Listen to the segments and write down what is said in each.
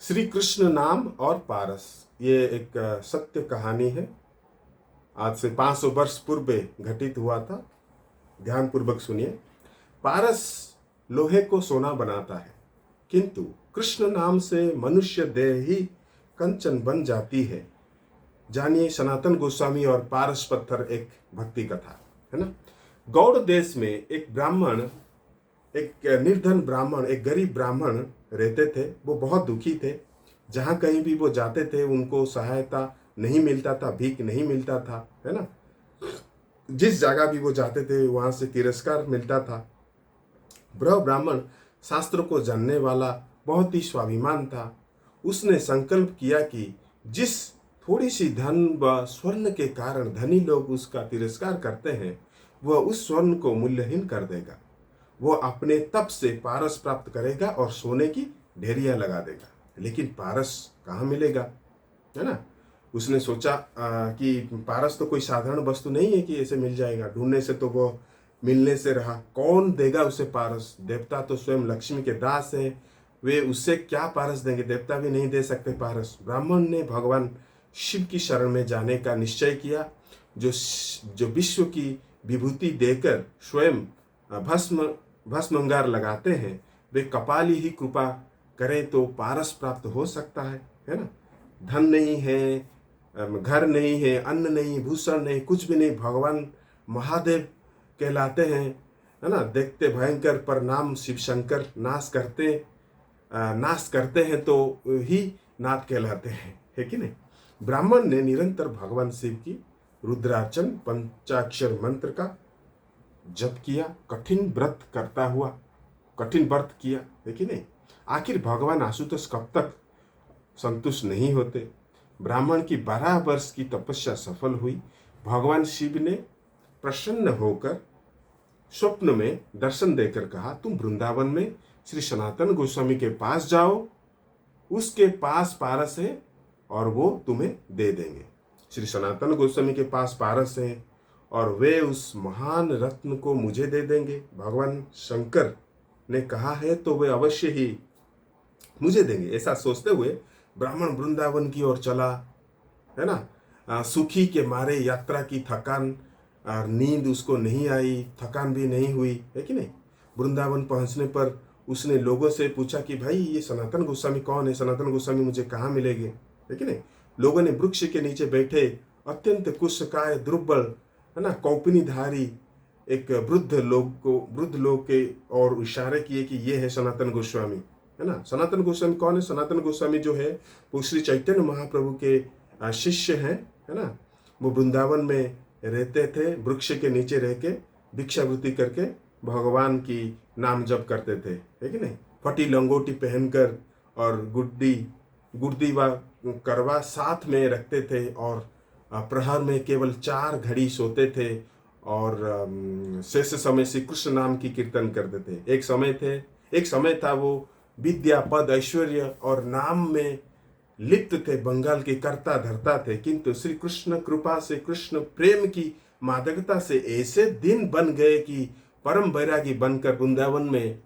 श्री कृष्ण नाम और पारस, ये एक सत्य कहानी है। आज से 500 वर्ष पूर्व घटित हुआ था। ध्यानपूर्वक सुनिए। पारस लोहे को सोना बनाता है, किंतु कृष्ण नाम से मनुष्य देह ही कंचन बन जाती है। जानिए सनातन गोस्वामी और पारस पत्थर, एक भक्ति कथा है ना। गौड़ देश में एक ब्राह्मण, एक निर्धन ब्राह्मण, एक गरीब ब्राह्मण रहते थे। वो बहुत दुखी थे। जहाँ कहीं भी वो जाते थे उनको सहायता नहीं मिलता था, भीख नहीं मिलता था, है ना। जिस जगह भी वो जाते थे वहां से तिरस्कार मिलता था। वह ब्राह्मण शास्त्र को जानने वाला, बहुत ही स्वाभिमान था। उसने संकल्प किया कि जिस थोड़ी सी धन व स्वर्ण के कारण धनी लोग उसका तिरस्कार करते हैं, वह उस स्वर्ण को मूल्यहीन कर देगा। वो अपने तप से पारस प्राप्त करेगा और सोने की ढेरियां लगा देगा। लेकिन पारस कहाँ मिलेगा, है ना। उसने सोचा कि पारस तो कोई साधारण वस्तु नहीं है कि ऐसे मिल जाएगा। ढूंढने से तो वो मिलने से रहा। कौन देगा उसे पारस? देवता तो स्वयं लक्ष्मी के दास है, वे उससे क्या पारस देंगे? देवता भी नहीं दे सकते पारस। ब्राह्मण ने भगवान शिव की शरण में जाने का निश्चय किया, जो विश्व की विभूति देकर स्वयं भस्मंगार लगाते हैं। वे कपाली ही कृपा करें तो पारस प्राप्त हो सकता है ना। धन नहीं है, घर नहीं है, अन्न नहीं, भूषण नहीं, कुछ भी नहीं। भगवान महादेव कहलाते हैं, है ना। देखते भयंकर पर नाम शिव शंकर नाश करते हैं तो ही नाथ कहलाते हैं, है कि नहीं। ब्राह्मण ने निरंतर भगवान शिव की रुद्रार्चन पंचाक्षर मंत्र का जप किया, कठिन व्रत करता हुआ, कठिन व्रत किया, है कि नहीं। आखिर भगवान आशुतोष कब तक संतुष्ट नहीं होते। ब्राह्मण की 12 वर्ष की तपस्या सफल हुई। भगवान शिव ने प्रसन्न होकर स्वप्न में दर्शन देकर कहा, तुम वृंदावन में श्री सनातन गोस्वामी के पास जाओ, उसके पास पारस है और वो तुम्हें दे देंगे। श्री सनातन गोस्वामी के पास पारस है और वे उस महान रत्न को मुझे दे देंगे। भगवान शंकर ने कहा है तो वे अवश्य ही मुझे देंगे। ऐसा सोचते हुए ब्राह्मण वृंदावन की ओर चला, है ना। सुखी के मारे यात्रा की थकान और नींद उसको नहीं आई, थकान भी नहीं हुई, है कि नहीं। वृंदावन पहुंचने पर उसने लोगों से पूछा कि भाई ये सनातन गोस्वामी कौन है, सनातन गोस्वामी मुझे कहाँ मिलेंगे, है कि नहीं। लोगों ने वृक्ष के नीचे बैठे अत्यंत कुशकाय दुर्बल, है ना, कौपनीधारी एक वृद्ध लोग के और इशारे किए कि ये है सनातन गोस्वामी, है ना। सनातन गोस्वामी कौन है? सनातन गोस्वामी जो है वो श्री चैतन्य महाप्रभु के शिष्य हैं, है ना। वो वृंदावन में रहते थे, वृक्ष के नीचे रह के भिक्षावृत्ति करके भगवान की नाम जप करते थे, है कि नहीं। फटी लंगोटी पहनकर और गुड्डी व करवा साथ में रखते थे और प्रहर में केवल 4 घड़ी सोते थे और शेष समय श्री कृष्ण नाम की कीर्तन करते थे। एक समय था वो विद्या, पद, ऐश्वर्य और नाम में लिप्त थे, बंगाल के कर्ता धर्ता थे। किंतु श्री कृष्ण कृपा से, कृष्ण प्रेम की मादकता से ऐसे दिन बन गए कि परम बैरागी बनकर वृंदावन में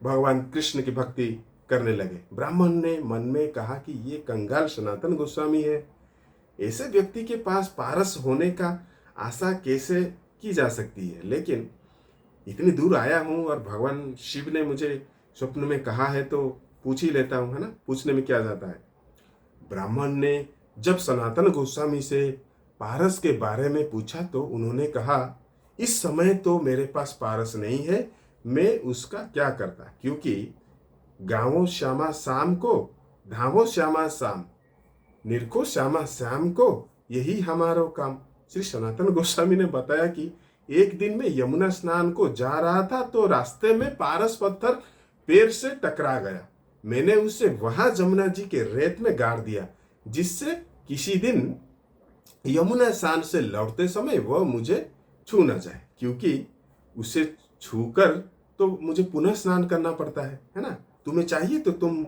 भगवान कृष्ण की भक्ति करने लगे। ब्राह्मण ने मन में कहा कि ये कंगाल सनातन गोस्वामी है, ऐसे व्यक्ति के पास पारस होने का आशा कैसे की जा सकती है। लेकिन इतनी दूर आया हूं और भगवान शिव ने मुझे स्वप्न में कहा है तो पूछ ही लेता हूं, है ना। पूछने में क्या जाता है। ब्राह्मण ने जब सनातन गोस्वामी से पारस के बारे में पूछा तो उन्होंने कहा, इस समय तो मेरे पास पारस नहीं है, मैं उसका क्या करता, क्योंकि गावों श्यामा शाम को, धावो श्यामा शाम, निरखो श्यामा श्याम को, यही हमारो काम। श्री सनातन गोस्वामी ने बताया कि एक दिन में यमुना स्नान को जा रहा था तो रास्ते में पारस पत्थर पैर से टकरा गया। मैंने उसे वहां जमुना जी के रेत में गाड़ दिया, जिससे किसी दिन यमुना स्नान से लौटते समय वह मुझे छू न जाए, क्योंकि उसे छूकर तो मुझे पुनः स्नान करना पड़ता है ना। तुम्हें चाहिए तो तुम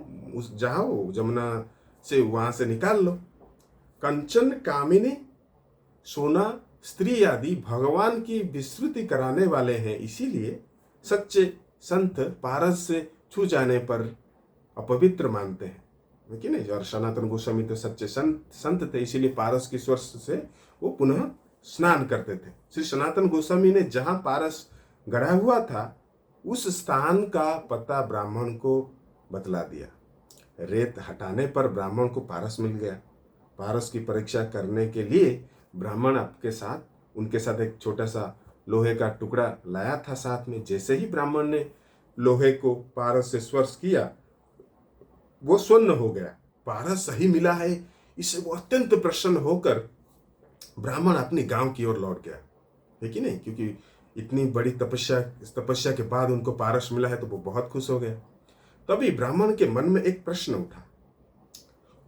जाओ जमुना से, वहां से निकाल लो। कंचन कामिनी, सोना, स्त्री आदि भगवान की विस्तृति कराने वाले हैं, इसीलिए सच्चे संत पारस से छू जाने पर अपवित्र मानते हैं। है कि नहीं। और सनातन गोस्वामी तो सच्चे संत थे, इसीलिए पारस के स्वर से वो पुनः स्नान करते थे। श्री सनातन गोस्वामी ने जहां पारस गड़ा हुआ था उस स्थान का पता ब्राह्मण को बतला दिया। रेत हटाने पर ब्राह्मण को पारस मिल गया। पारस की परीक्षा करने के लिए ब्राह्मण उनके साथ एक छोटा सा लोहे का टुकड़ा लाया था साथ में। जैसे ही ब्राह्मण ने लोहे को पारस से स्पर्श किया वो स्वर्ण हो गया, पारस सही मिला है। इससे वो अत्यंत प्रसन्न होकर ब्राह्मण अपने गांव की ओर लौट गया, है कि नहीं, क्योंकि इतनी बड़ी तपस्या के बाद उनको पारस मिला है तो वो बहुत खुश हो गया। तभी ब्राह्मण के मन में एक प्रश्न उठा,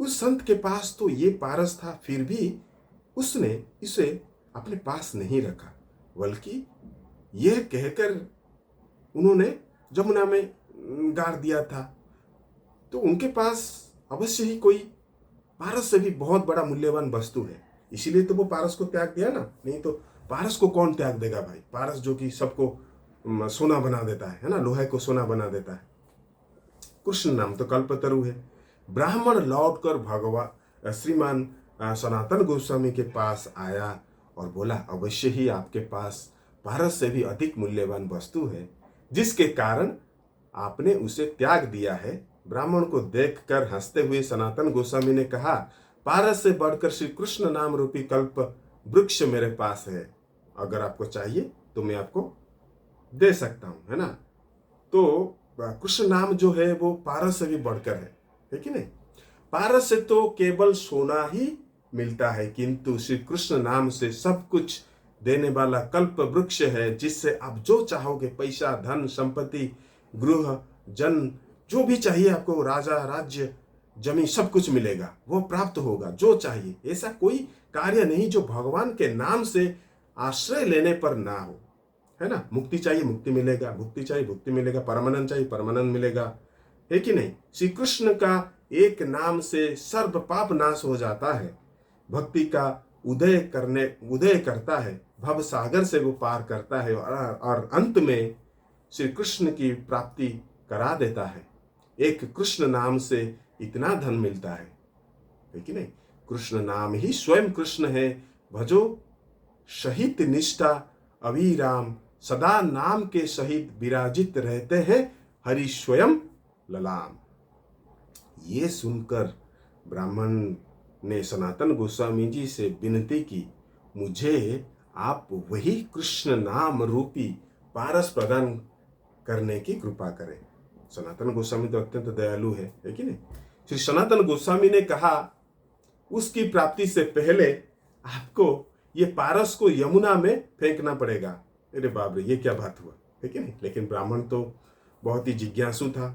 उस संत के पास तो ये पारस था, फिर भी उसने इसे अपने पास नहीं रखा, बल्कि यह कहकर उन्होंने जमुना में गाड़ दिया था। तो उनके पास अवश्य ही कोई पारस से भी बहुत बड़ा मूल्यवान वस्तु है, इसीलिए तो वो पारस को त्याग दिया ना। नहीं तो पारस को कौन त्याग देगा भाई। पारस जो कि सबको सोना बना देता है ना, लोहे को सोना बना देता है। कृष्ण नाम तो कल्पतरु है। ब्राह्मण लौटकर भगवान श्रीमान सनातन गोस्वामी के पास आया और बोला, अवश्य ही आपके पास पारस से भी अधिक मूल्यवान वस्तु है, जिसके कारण आपने उसे त्याग दिया है। ब्राह्मण को देखकर हंसते हुए सनातन गोस्वामी ने कहा, पारस से बढ़कर श्री कृष्ण नाम रूपी कल्प वृक्ष मेरे पास है, अगर आपको चाहिए तो मैं आपको दे सकता हूं, है ना। तो कृष्ण नाम जो है वो पारस से भी बढ़कर है कि नहीं। पारस से तो केवल सोना ही मिलता है, किंतु श्री कृष्ण नाम से सब कुछ देने वाला कल्प वृक्ष है, जिससे आप जो चाहोगे, पैसा, धन, संपत्ति, गृह, जन, जो भी चाहिए आपको, राजा, राज्य, जमीन, सब कुछ मिलेगा, वो प्राप्त होगा जो चाहिए। ऐसा कोई कार्य नहीं जो भगवान के नाम से आश्रय लेने पर ना हो, है ना। मुक्ति चाहिए, मुक्ति मिलेगा, भुक्ति चाहिए, भुक्ति मिलेगा, परमानंद चाहिए, परमानंद मिलेगा, है कि नहीं। श्री कृष्ण का एक नाम से सर्व पाप नाश हो जाता है, भक्ति का उदय करता है, भव सागर से वो पार करता है और अंत में श्री कृष्ण की प्राप्ति करा देता है। एक कृष्ण नाम से इतना धन मिलता है कि नहीं। कृष्ण नाम ही स्वयं कृष्ण है, भजो शहीद निष्ठा अविराम, सदा नाम के सहित विराजित रहते हैं हरि स्वयं ललाम। ये सुनकर ब्राह्मण ने सनातन गोस्वामी जी से विनती की, मुझे आप वही कृष्ण नाम रूपी पारस प्रदान करने की कृपा करें। सनातन गोस्वामी तो अत्यंत दयालु है कि नहीं। श्री सनातन गोस्वामी ने कहा, उसकी प्राप्ति से पहले आपको ये पारस को यमुना में फेंकना पड़ेगा। अरे बाप रे, ये क्या बात हुआ, है कि नहीं। लेकिन ब्राह्मण तो बहुत ही जिज्ञासु था।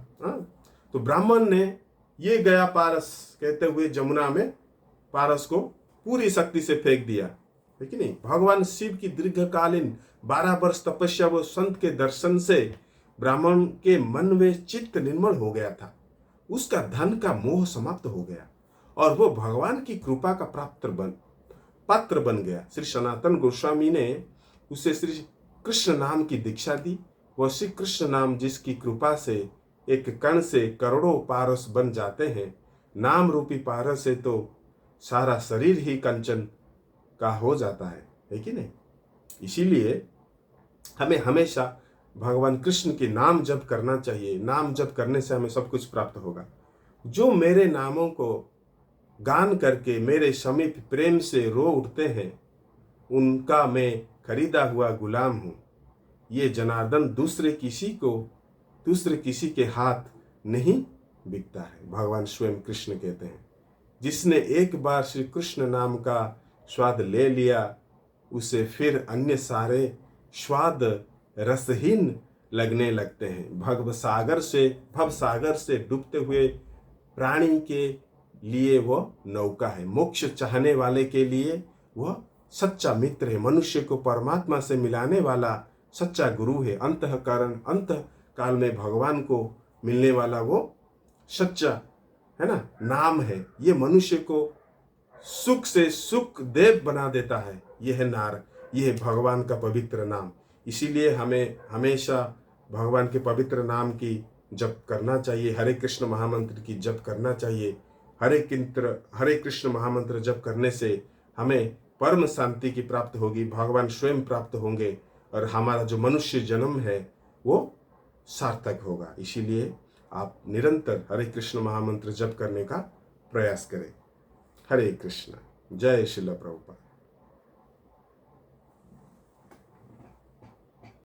तो ब्राह्मण ने ये गया पारस कहते हुए जमुना में पारस को पूरी शक्ति से फेंक दिया, है कि नहीं। भगवान शिव की दीर्घकालीन 12 वर्ष तपस्या व संत के दर्शन से ब्राह्मण के मन में चित्त निर्मल हो गया था, उसका धन का मोह समाप्त हो गया और वो भगवान की कृपा का पात्र बन गया। श्री सनातन गोस्वामी ने उसे श्री कृष्ण नाम की दीक्षा दी। वह श्री कृष्ण नाम जिसकी कृपा से एक कण से करोड़ों पारस बन जाते हैं, नाम रूपी पारस से तो सारा शरीर ही कंचन का हो जाता है कि नहीं। इसीलिए हमें हमेशा भगवान कृष्ण के नाम जप करना चाहिए। नाम जप करने से हमें सब कुछ प्राप्त होगा। जो मेरे नामों को गान करके मेरे समीप प्रेम से रो उठते हैं, उनका मैं खरीदा हुआ गुलाम हूँ। ये जनार्दन दूसरे किसी के हाथ नहीं बिकता है। भगवान स्वयं कृष्ण कहते हैं, जिसने एक बार श्री कृष्ण नाम का स्वाद ले लिया, उसे फिर अन्य सारे स्वाद रसहीन लगने लगते हैं। भव सागर से डूबते हुए प्राणी के लिए वह नौका है, मोक्ष चाहने वाले के लिए वह सच्चा मित्र है, मनुष्य को परमात्मा से मिलाने वाला सच्चा गुरु है, अंत काल में भगवान को मिलने वाला वो सच्चा, है ना, नाम है। ये मनुष्य को सुख से सुख देव बना देता है। यह है यह है भगवान का पवित्र नाम। इसीलिए हमें हमेशा भगवान के पवित्र नाम की जप करना चाहिए, हरे कृष्ण महामंत्र की जप करना चाहिए। हरे कृष्ण महामंत्र जप करने से हमें परम शांति की प्राप्त होगी, भगवान स्वयं प्राप्त होंगे और हमारा जो मनुष्य जन्म है वो सार्थक होगा। इसीलिए आप निरंतर हरे कृष्ण महामंत्र जप करने का प्रयास करें। हरे कृष्ण। जय श्रील प्रभुपाद।